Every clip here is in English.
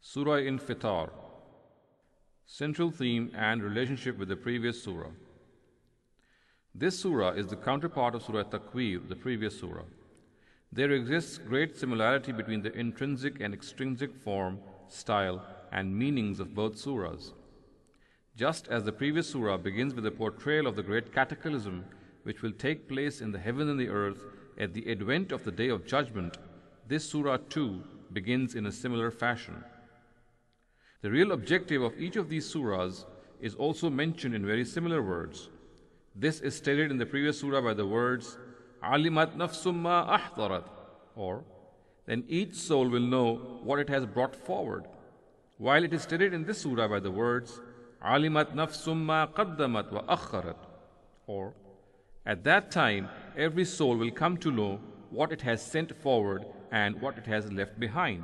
Surah Infitar. Central theme and relationship with the previous surah. This surah is the counterpart of Surah Takwir, the previous surah. There exists great similarity between the intrinsic and extrinsic form, style, and meanings of both surahs. Just as the previous surah begins with a portrayal of the great cataclysm which will take place in the heaven and the earth at the advent of the day of judgment, this surah too begins in a similar fashion. The real objective of each of these surahs is also mentioned in very similar words. This is stated in the previous surah by the words "Alimat nafsum ma ahdarat," or then each soul will know what it has brought forward, while it is stated in this surah by the words "Alimat nafsum ma qaddamat wa akharat," or at that time every soul will come to know what it has sent forward and what it has left behind.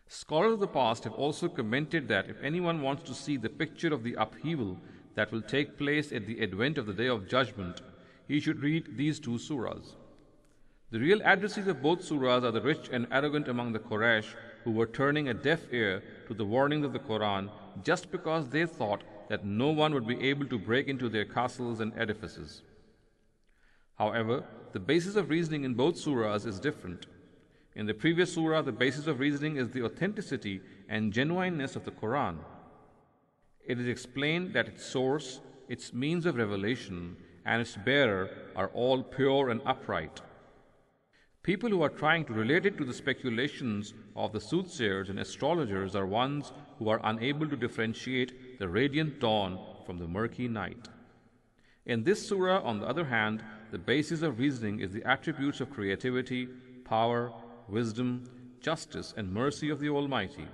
Scholars of the past have also commented that if anyone wants to see the picture of the upheaval that will take place at the advent of the day of judgment, he should read these two surahs. The real addressees of both surahs are the rich and arrogant among the Quraysh who were turning a deaf ear to the warnings of the Qur'an just because they thought that no one would be able to break into their castles and edifices. However, the basis of reasoning in both surahs is different. In the previous surah, the basis of reasoning is the authenticity and genuineness of the Qur'an. It is explained that its source, its means of revelation, and its bearer are all pure and upright. People who are trying to relate it to the speculations of the soothsayers and astrologers are ones who are unable to differentiate the radiant dawn from the murky night. In this surah, on the other hand, the basis of reasoning is the attributes of creativity, power, wisdom, justice, and mercy of the Almighty.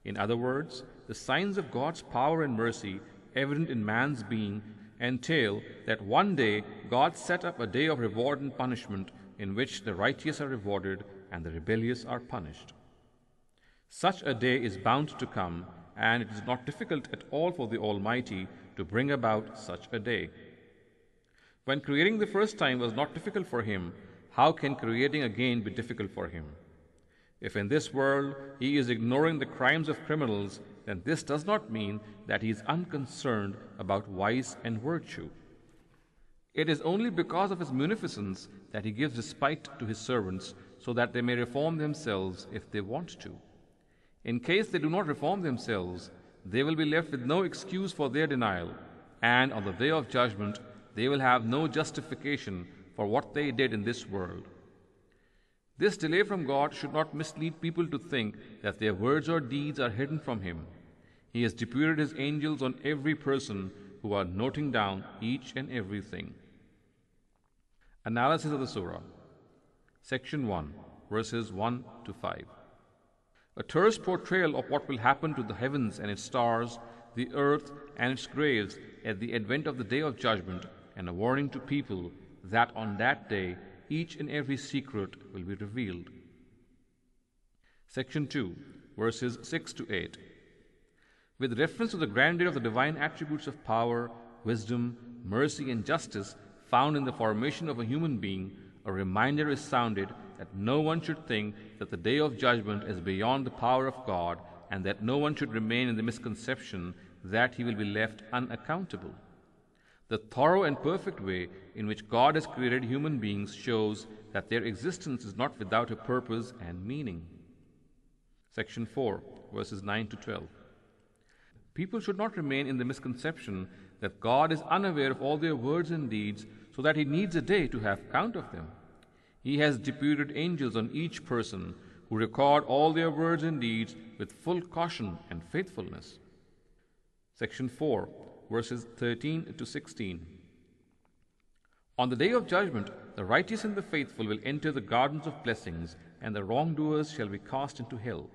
In other words, the signs of God's power and mercy evident in man's being entail that one day God set up a day of reward and punishment in which the righteous are rewarded and the rebellious are punished. Such a day is bound to come, and it is not difficult at all for the Almighty to bring about such a day. When creating the first time was not difficult for Him, how can creating again be difficult for Him? If in this world He is ignoring the crimes of criminals, then this does not mean that He is unconcerned about vice and virtue. It is only because of His munificence that He gives respite to His servants so that they may reform themselves if they want to. In case they do not reform themselves, they will be left with no excuse for their denial, and on the day of judgment they will have no justification for what they did in this world. This delay from God should not mislead people to think that their words or deeds are hidden from Him. He has deputed His angels on every person who are noting down each and everything. Analysis of the Surah. Section 1, verses 1 to 5. A terse portrayal of what will happen to the heavens and its stars, the earth and its graves at the advent of the day of judgment, and a warning to people that on that day each and every secret will be revealed. Section 2, verses 6 to 8. With reference to the grandeur of the divine attributes of power, wisdom, mercy, and justice found in the formation of a human being, a reminder is sounded that no one should think that the day of judgment is beyond the power of God, and that no one should remain in the misconception that he will be left unaccountable. The thorough and perfect way in which God has created human beings shows that their existence is not without a purpose and meaning. Section 4, verses 9 to 12. People should not remain in the misconception that God is unaware of all their words and deeds, so that He needs a day to have count of them. He has deputed angels on each person who record all their words and deeds with full caution and faithfulness. Section 4, verses 13 to 16. On the day of judgment, the righteous and the faithful will enter the gardens of blessings, and the wrongdoers shall be cast into hell.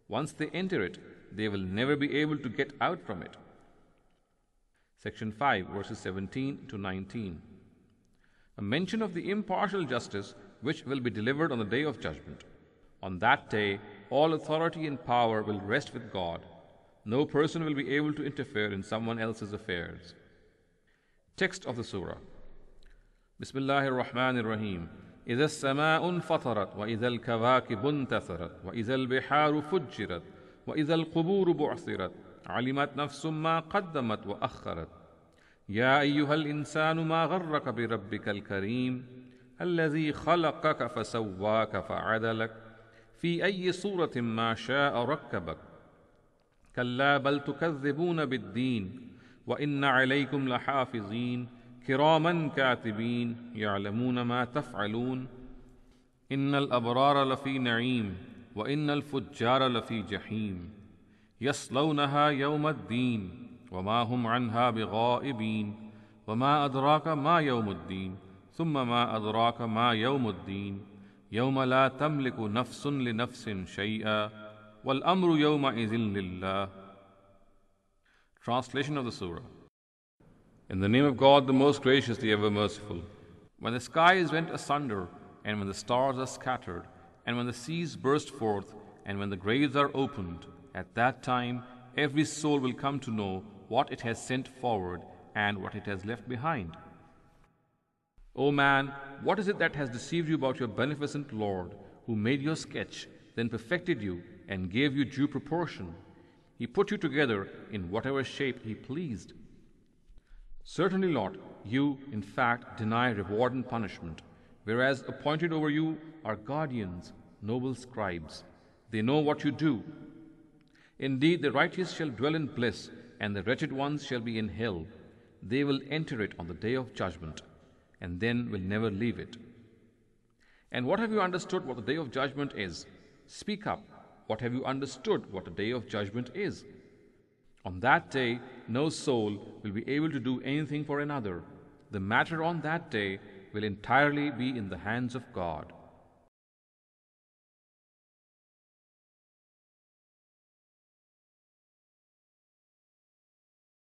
Once they enter it, they will never be able to get out from it. Section 5, verses 17 to 19. A mention of the impartial justice which will be delivered on the day of judgment. On that day, all authority and power will rest with God. No person will be able to interfere in someone else's affairs. Text of the Surah. Bismillahir Rahmanir Rahim. إذا السماء انفطرت وإذا الكواكب انتثرت وإذا البحار فجرت وإذا القبور بعثرت علمت نفس ما قدمت وأخرت يا أيها الإنسان ما غرك بربك الكريم الذي خلقك فسواك فعدلك في أي صورة ما شاء ركبك كلا بل تكذبون بالدين وإن عليكم لحافظين كراما كاتبين يعلمون ما تفعلون إن الأبرار لفي نعيم وإن الفجار لفي جحيم يصلونها يوم الدين وما هم عنها بغائبين وما أدراك ما يوم الدين ثم ما أدراك ما يوم الدين يوم لا تملك نفس لنفس شيئا والأمر يومئذ لله. Translation of the Surah. In the name of God, the most gracious, the ever merciful. When the skies went asunder, and when the stars are scattered, and when the seas burst forth, and when the graves are opened, at that time every soul will come to know what it has sent forward and what it has left behind. O man, what is it that has deceived you about your beneficent Lord, who made your sketch, then perfected you, and gave you due proportion? He put you together in whatever shape He pleased. Certainly not. You, in fact, deny reward and punishment, whereas appointed over you are guardians, noble scribes. They know what you do. Indeed, the righteous shall dwell in bliss, and the wretched ones shall be in hell. They will enter it on the day of judgment, and then will never leave it. And what have you understood what the day of judgment is? Speak up. What have you understood what the day of judgment is? On that day, no soul will be able to do anything for another. The matter on that day will entirely be in the hands of God.